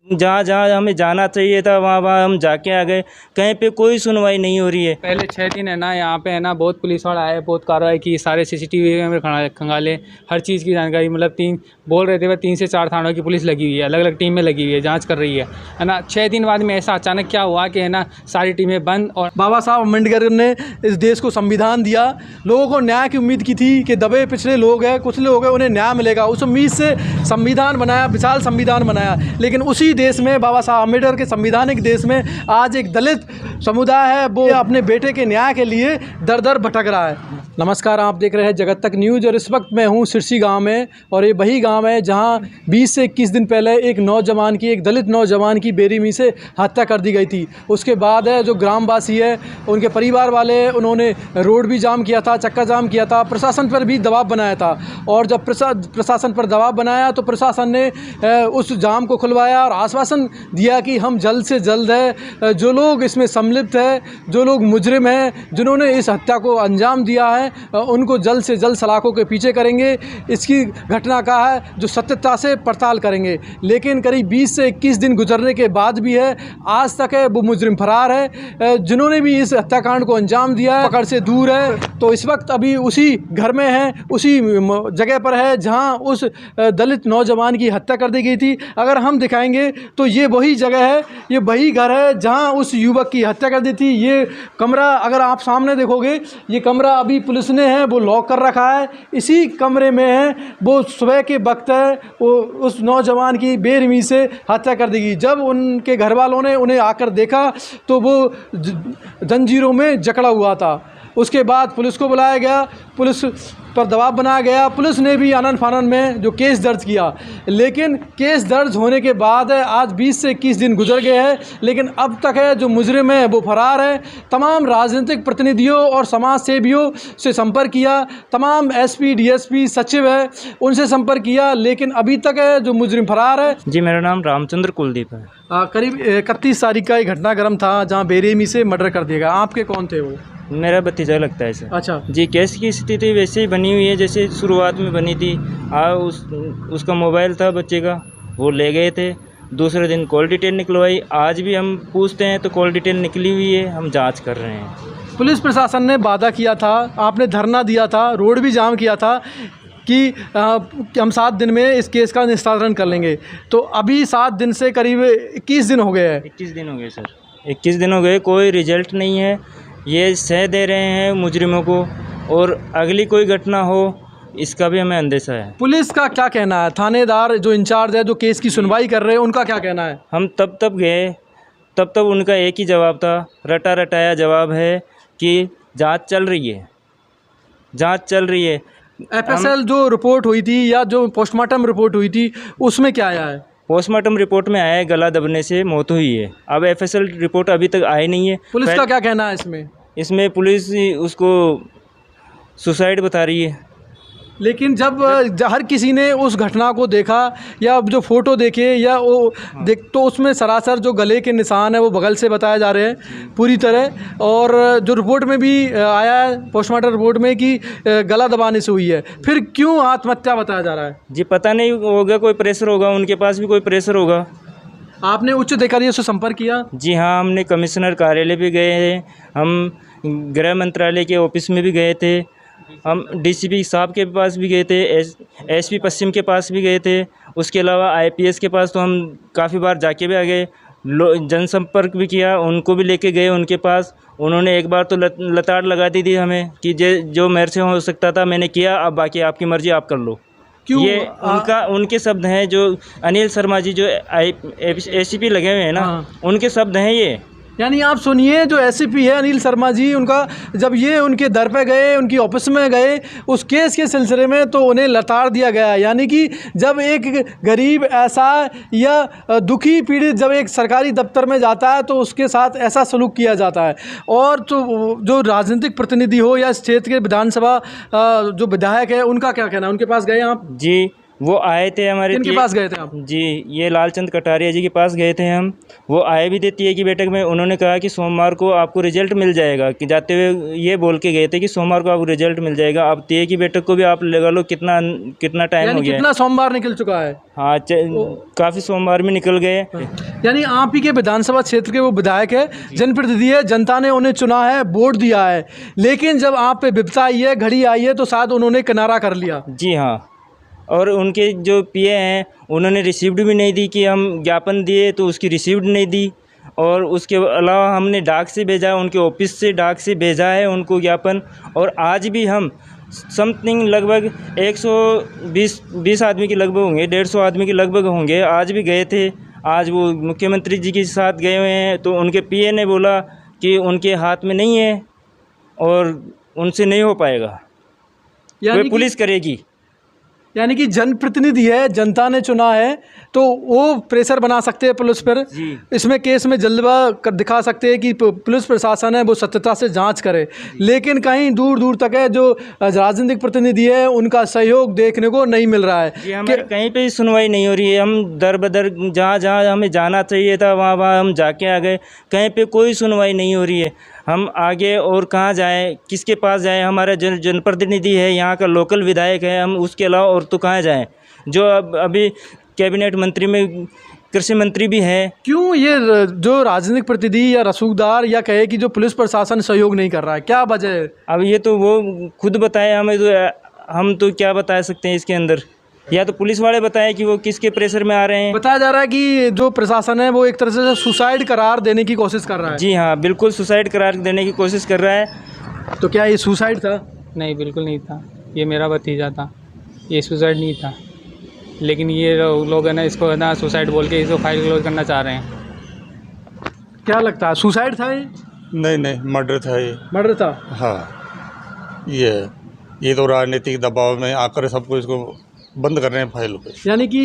जहाँ जहाँ हमें जाना चाहिए था वहाँ वहाँ हम जाके आ गए, कहीं पे कोई सुनवाई नहीं हो रही है। पहले 6 दिन है ना यहाँ पे है ना बहुत पुलिस वाला आए, बहुत कार्रवाई की, सारे सीसीटीवी में खंगाले, हर चीज़ की जानकारी, मतलब 3 बोल रहे थे वह 3 से 4 थानों की पुलिस लगी हुई है, अलग अलग टीम में लगी हुई है, जांच कर रही है ना। 6 दिन बाद में ऐसा अचानक क्या हुआ कि है ना सारी टीमें बंद। और बाबा साहब अम्बेडकर ने इस देश को संविधान दिया, लोगों को न्याय की उम्मीद की थी कि दबे पिछड़े लोग हैं, कुछ लोग हैं, उन्हें न्याय मिलेगा, उस उम्मीद से संविधान बनाया, विशाल संविधान बनाया। लेकिन उसी देश में, बाबा साहब अम्बेडकर के संविधानिक देश में आज एक दलित समुदाय है, वो अपने बेटे के न्याय के लिए दर दर भटक रहा है। नमस्कार, आप देख रहे हैं जगत तक न्यूज़ और इस वक्त मैं हूँ सिरसी गांव में, और ये वही गांव है जहां 20 से 21 दिन पहले एक नौजवान की, एक दलित नौजवान की बेरहमी से हत्या कर दी गई थी। उसके बाद है जो ग्रामवासी है, उनके परिवार वाले, उन्होंने रोड भी जाम किया था, चक्का जाम किया था, प्रशासन पर भी दबाव बनाया था। और जब प्रशासन पर दबाव बनाया तो प्रशासन ने उस जाम को खुलवाया और आश्वासन दिया कि हम जल्द से जल्द है, जो लोग इसमें सम्मिलित है, जो लोग मुजरिम हैं, जिन्होंने इस हत्या को अंजाम दिया है, उनको जल्द से जल्द सलाखों के पीछे करेंगे। इसकी घटना का है जो सत्यता से पड़ताल करेंगे। लेकिन करीब 20 से 21 दिन गुजरने के बाद भी है, आज तक है वो मुजरिम फरार है, जिन्होंने भी इस हत्याकांड को अंजाम दिया है, पकड़ से दूर है। तो इस वक्त अभी उसी घर में है, उसी जगह पर है जहां उस दलित नौजवान की हत्या कर दी गई थी। अगर हम दिखाएंगे तो ये वही जगह है, ये वही घर है जहां उस युवक की हत्या कर दी थी। ये कमरा अगर आप सामने देखोगे, ये कमरा अभी पुलिस ने है वो लॉक कर रखा है। इसी कमरे में है वो सुबह के वक्त है वो उस नौजवान की बेरहमी से हत्या कर दी गई। जब उनके घर वालों ने उन्हें आकर देखा तो वो जंजीरों में जकड़ा हुआ था। उसके बाद पुलिस को बुलाया गया, पुलिस पर दबाव बनाया गया, पुलिस ने भी आनन फानन में जो केस दर्ज किया। लेकिन केस दर्ज होने के बाद आज 20 से 21 दिन गुजर गए हैं, लेकिन अब तक है जो मुजरिम है वो फरार है। तमाम राजनीतिक प्रतिनिधियों और समाज सेवियों से संपर्क किया, तमाम एसपी, डीएसपी, सचिव है, उनसे संपर्क किया, लेकिन अभी तक है जो मुजरिम फरार है। जी, मेरा नाम रामचंद्र कुलदीप है। करीब 31 तारीख का एक घटनाक्रम था जहाँ बेरहमी से मर्डर कर दिया गया। आपके कौन थे वो? मेरा भतीजा लगता है सर। अच्छा जी, केस की स्थिति वैसे ही बनी हुई है जैसे शुरुआत में बनी थी। उसका मोबाइल था बच्चे का, वो ले गए थे। दूसरे दिन कॉल डिटेल निकलवाई, आज भी हम पूछते हैं तो कॉल डिटेल निकली हुई है, हम जांच कर रहे हैं। पुलिस प्रशासन ने वादा किया था, आपने धरना दिया था, रोड भी जाम किया था कि हम 7 दिन में इस केस का निस्तारण कर लेंगे। तो अभी 7 दिन से करीब 21 दिन हो गए हैं। 21 दिन हो गए सर, 21 दिन हो गए, कोई रिजल्ट नहीं है। ये सह दे रहे हैं मुजरिमों को, और अगली कोई घटना हो इसका भी हमें अंदेशा है। पुलिस का क्या कहना है? थानेदार जो इंचार्ज है, जो केस की सुनवाई कर रहे हैं, उनका क्या कहना है? हम तब गए, तब उनका एक ही जवाब था, रटा रटाया जवाब है कि जांच चल रही है, जांच चल रही है। एफएसएल जो रिपोर्ट हुई थी या जो पोस्टमार्टम रिपोर्ट हुई थी उसमें क्या आया है? पोस्टमार्टम रिपोर्ट में आया है गला दबने से मौत हुई है। अब एफएसएल रिपोर्ट अभी तक आई नहीं है। पुलिस का क्या कहना है इसमें? इसमें पुलिस उसको सुसाइड बता रही है। लेकिन जब हर किसी ने उस घटना को देखा या जो फ़ोटो देखे या वो देख, तो उसमें सरासर जो गले के निशान है वो बगल से बताए जा रहे हैं पूरी तरह। और जो रिपोर्ट में भी आया है, पोस्टमार्टम रिपोर्ट में, कि गला दबाने से हुई है। फिर क्यों आत्महत्या बताया जा रहा है? जी पता नहीं, होगा कोई प्रेशर होगा, उनके पास भी कोई प्रेशर होगा। आपने उच्च अधिकारियों से संपर्क किया? जी हाँ, हमने कमिश्नर कार्यालय भी गए हैं, हम गृह मंत्रालय के ऑफिस में भी गए थे, हम डीसीपी साहब के पास भी गए थे, एसपी पश्चिम के पास भी गए थे, उसके अलावा आईपीएस के पास तो हम काफ़ी बार जाके भी आ गए। जनसंपर्क भी किया, उनको भी लेके गए उनके पास। उन्होंने एक बार तो लताड़ लगा दी थी हमें कि जो मेरे से हो सकता था मैंने किया, अब बाकी आपकी मर्जी, आप कर लो। क्यों? ये उनके शब्द हैं, जो अनिल शर्मा जी जो एसीपी लगे हुए हैं ना, उनके शब्द हैं ये। यानी आप सुनिए, जो एसीपी है अनिल शर्मा जी, उनका जब ये उनके दर पे गए, उनकी ऑफिस में गए, उस केस के सिलसिले में तो उन्हें लताड़ दिया गया। यानी कि जब एक गरीब ऐसा या दुखी पीड़ित जब एक सरकारी दफ्तर में जाता है तो उसके साथ ऐसा सलूक किया जाता है। और तो जो राजनीतिक प्रतिनिधि हो या इस क्षेत्र के विधानसभा जो विधायक है, उनका क्या कहना है? उनके पास गए आप? जी, वो आए थे हमारे किनके पास गए थे आप? जी, ये लालचंद कटारिया जी के पास गए थे हम। वो आए भी थे टीए की बैठक में। उन्होंने कहा कि सोमवार को आपको रिजल्ट मिल जाएगा, कि जाते हुए ये बोल के गए थे कि सोमवार को आपको रिजल्ट मिल जाएगा। अब टीए की बैठक को भी आप लगा लो कितना टाइम हो गया है। कितना सोमवार निकल चुका है? हाँ, काफ़ी सोमवार में निकल गए। यानी आप ही के विधानसभा क्षेत्र के वो विधायक है, जनप्रतिनिधि है, जनता ने उन्हें चुना है, वोट दिया है, लेकिन जब आप पे विपदा आई है, घड़ी आई है, तो शायद उन्होंने किनारा कर लिया। जी हाँ, और उनके जो पीए हैं उन्होंने रिसीव्ड भी नहीं दी, कि हम ज्ञापन दिए तो उसकी रिसीव्ड नहीं दी। और उसके अलावा हमने डाक से भेजा, उनके ऑफिस से डाक से भेजा है उनको ज्ञापन। और आज भी हम समथिंग लगभग 120 आदमी के लगभग होंगे, 150 आदमी के लगभग होंगे, आज भी गए थे। आज वो मुख्यमंत्री जी के साथ गए हुए हैं, तो उनके पीए ने बोला कि उनके हाथ में नहीं है और उनसे नहीं हो पाएगा, वो पुलिस करेगी। यानी कि जनप्रतिनिधि है, जनता ने चुना है, तो वो प्रेशर बना सकते हैं पुलिस पर। इसमें केस में जल्दबाजी दिखा सकते हैं कि पुलिस प्रशासन है वो सत्यता से जांच करे, लेकिन कहीं दूर दूर तक है जो राजनीतिक प्रतिनिधि है उनका सहयोग देखने को नहीं मिल रहा है। जी, हमारे कहीं पे सुनवाई नहीं हो रही है। हम दर बदर जहाँ जहाँ हमें जाना चाहिए था वहाँ वहाँ हम जाके आ गए, कहीं पे कोई सुनवाई नहीं हो रही है। हम आगे और कहाँ जाएं, किसके पास जाएं? हमारा जनप्रतिनिधि है, यहाँ का लोकल विधायक है, हम उसके अलावा और तो कहाँ जाएं? जो अभी कैबिनेट मंत्री में कृषि मंत्री भी हैं। क्यों ये जो राजनीतिक प्रतिनिधि या रसूखदार या कहे कि जो पुलिस प्रशासन सहयोग नहीं कर रहा है, क्या वजह है? अब ये तो वो खुद बताए हमें, तो हम तो क्या बता सकते हैं इसके अंदर। या तो पुलिस वाले बताएं कि वो किसके प्रेशर में आ रहे हैं। बताया जा रहा है कि जो प्रशासन है वो एक तरह से सुसाइड करार देने की कोशिश कर रहा है। जी हाँ, बिल्कुल सुसाइड करार देने की कोशिश कर रहा है। तो क्या ये सुसाइड था? नहीं, बिल्कुल नहीं था। ये मेरा भतीजा था, ये सुसाइड नहीं था। लेकिन ये लोग है ना, इसको है ना सुसाइड बोल के इसको फाइल क्लोज करना चाह रहे हैं। क्या लगता है सुसाइड था ये? नहीं, मर्डर था ये। मर्डर था? हाँ, ये तो राजनीतिक दबाव में आकर सबको इसको बंद कर रहे हैं फाइलों पे। यानी कि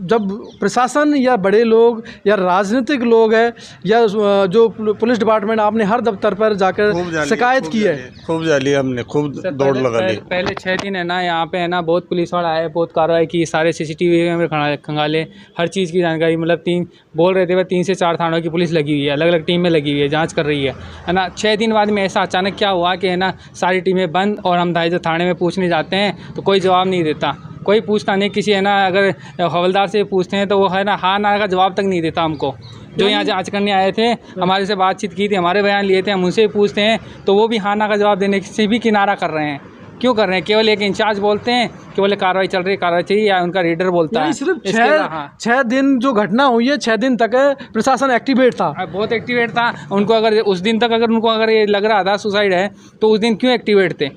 जब प्रशासन या बड़े लोग या राजनीतिक लोग है या जो पुलिस डिपार्टमेंट, आपने हर दफ्तर पर जाकर शिकायत की है? खूब जाली हमने, खूब दौड़ लगा ली। पहले 6 दिन है ना यहाँ पे है ना बहुत पुलिस वाला आए, बहुत कार्रवाई की, सारे CCTV कैमरे खंगाले, हर चीज़ की जानकारी, मतलब 3 बोल रहे थे 3 से 4 थानों की पुलिस लगी हुई है, अलग अलग टीम में लगी हुई है, जाँच कर रही है ना। 6 दिन बाद में ऐसा अचानक क्या हुआ कि है ना सारी टीमें बंद, और हम जो थाने में पूछने जाते हैं तो कोई जवाब नहीं देता, कोई पूछता नहीं। किसी है ना अगर हवलदार से पूछते हैं तो वो है ना हाँ ना का जवाब तक नहीं देता हमको। जो यहाँ जांच करने आए थे, हमारे से बातचीत की थी, हमारे बयान लिए थे, हम उनसे पूछते हैं तो वो भी हाँ ना का जवाब देने से भी किनारा कर रहे हैं। क्यों कर रहे हैं? केवल एक इंचार्ज बोलते हैं केवल कार्रवाई चल रही है, कार्रवाई चाहिए, या उनका रीडर बोलता है। सिर्फ 6 दिन जो घटना हुई है, 6 दिन तक प्रशासन एक्टिवेट था, बहुत एक्टिवेट था। उनको अगर उस दिन तक अगर उनको अगर ये लग रहा था सुसाइड है तो उस दिन क्यों एक्टिवेट थे?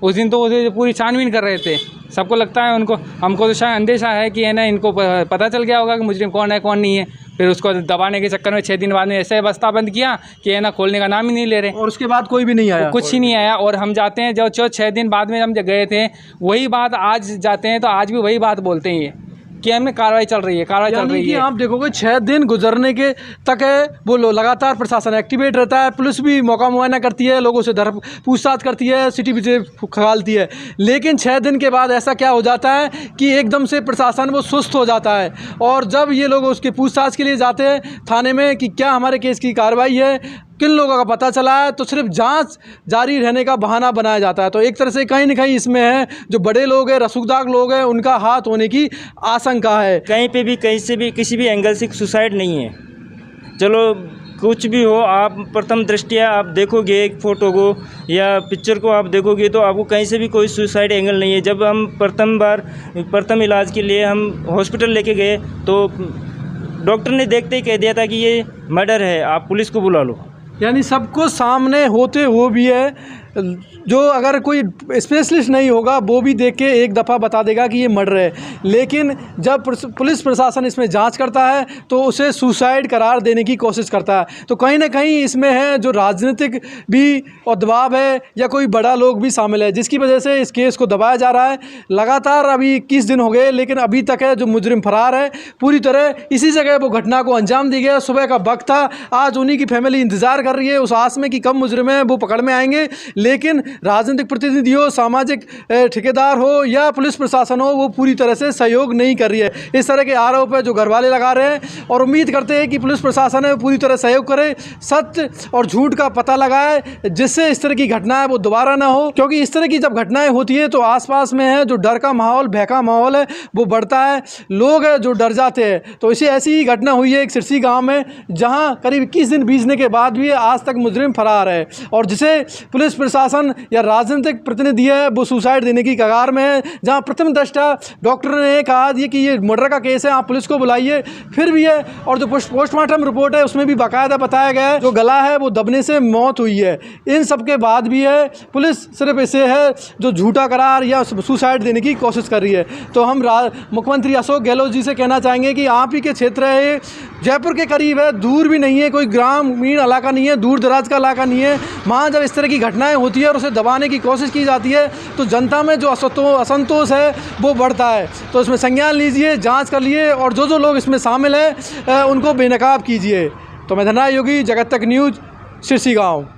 उस दिन तो वो पूरी छानबीन कर रहे थे। सबको लगता है उनको, हमको तो शायद अंदेशा है कि है ना इनको पता चल गया होगा कि मुजरिम कौन है कौन नहीं है, फिर उसको दबाने के चक्कर में 6 दिन बाद में ऐसे बस्ता बंद किया कि है ना खोलने का नाम ही नहीं ले रहे। और उसके बाद कोई भी नहीं आया, कुछ ही नहीं आया। और हम जाते हैं जो 6 दिन बाद में हम गए थे, वही बात आज जाते हैं तो आज भी वही बात बोलते हैं ये कि हमें कार्रवाई चल रही है, कार्रवाई चल रही है। आप देखोगे 6 दिन गुजरने के तक है वो लगातार प्रशासन एक्टिवेट रहता है, पुलिस भी मौका मुआयना करती है, लोगों से पूछताछ करती है, CCTV से खंगालती है, लेकिन 6 दिन के बाद ऐसा क्या हो जाता है कि एकदम से प्रशासन वो सुस्त हो जाता है। और जब ये लोग उसके पूछताछ के लिए जाते हैं थाने में कि क्या हमारे केस की कार्रवाई है, किन लोगों का पता चला है, तो सिर्फ जांच जारी रहने का बहाना बनाया जाता है। तो एक तरह से कहीं ना कहीं इसमें है जो बड़े लोग हैं, रसूखदार लोग हैं, उनका हाथ होने की आशंका है। कहीं पे भी कहीं से भी किसी भी एंगल से सुसाइड नहीं है। चलो कुछ भी हो, आप प्रथम दृष्टिया आप देखोगे एक फ़ोटो को या पिक्चर को आप देखोगे तो आपको कहीं से भी कोई सुसाइड एंगल नहीं है। जब हम प्रथम इलाज के लिए हम हॉस्पिटल लेके गए तो डॉक्टर ने देखते ही कह दिया था कि ये मर्डर है, आप पुलिस को बुला लो। यानी सबको सामने होते हुए भी है, जो अगर कोई स्पेशलिस्ट नहीं होगा वो भी देख के एक दफ़ा बता देगा कि ये मर्डर है, लेकिन जब पुलिस प्रशासन इसमें जांच करता है तो उसे सुसाइड करार देने की कोशिश करता है। तो कहीं ना कहीं इसमें है जो राजनीतिक भी और दबाव है या कोई बड़ा लोग भी शामिल है, जिसकी वजह से इस केस को दबाया जा रहा है। लगातार अभी 21 दिन हो गए, लेकिन अभी तक है जो मुजरिम फरार है, पूरी तरह इसी जगह वो घटना को अंजाम दी गया। सुबह का वक्त था, आज उन्हीं की फैमिली इंतज़ार कर रही है उस आस में कि कब मुजरिम है वो पकड़ में आएंगे, लेकिन राजनीतिक प्रतिनिधि हो, सामाजिक ठेकेदार हो या पुलिस प्रशासन हो, वो पूरी तरह से सहयोग नहीं कर रही है। इस तरह के आरोप है जो घर वाले लगा रहे हैं और उम्मीद करते हैं कि पुलिस प्रशासन है पूरी तरह सहयोग करे, सत्य और झूठ का पता लगाए, जिससे इस तरह की घटनाएं वो दोबारा ना हो। क्योंकि इस तरह की जब घटनाएं होती है तो आसपास में है जो डर का माहौल, भय का माहौल है वो बढ़ता है, लोग है जो डर जाते हैं। तो इसी ऐसी ही घटना हुई है एक सिरसी गांव में, जहां करीब 21 दिन बीतने के बाद भी आज तक मुजरिम फरार है और जिसे पुलिस प्रशासन या राजनीतिक प्रतिनिधि है वो सुसाइड देने की कगार में है। जहां प्रथम दृष्टया डॉक्टर ने कहा कि ये मर्डर का केस है, आप पुलिस को बुलाइए, फिर भी है। और जो पोस्टमार्टम रिपोर्ट है उसमें भी बाकायदा बताया गया है जो गला है वो दबने से मौत हुई है। इन सब के बाद भी है पुलिस सिर्फ इसे है जो झूठा करार या सुसाइड देने की कोशिश कर रही है। तो हम मुख्यमंत्री अशोक गहलोत जी से कहना चाहेंगे कि आप ही के क्षेत्र है, जयपुर के करीब है, दूर भी नहीं है, कोई ग्रामीण इलाका नहीं है, दूर दराज का इलाका नहीं है। वहाँ जब इस तरह की घटनाएं होती है और उसे दबाने की कोशिश की जाती है तो जनता में जो असंतोष है वो बढ़ता है। तो इसमें संज्ञान लीजिए, जांच कर लिए और जो लोग इसमें शामिल हैं उनको बेनकाब कीजिए। तो मैं धनराज योगी, जगत तक न्यूज़, सिरसी गाँव।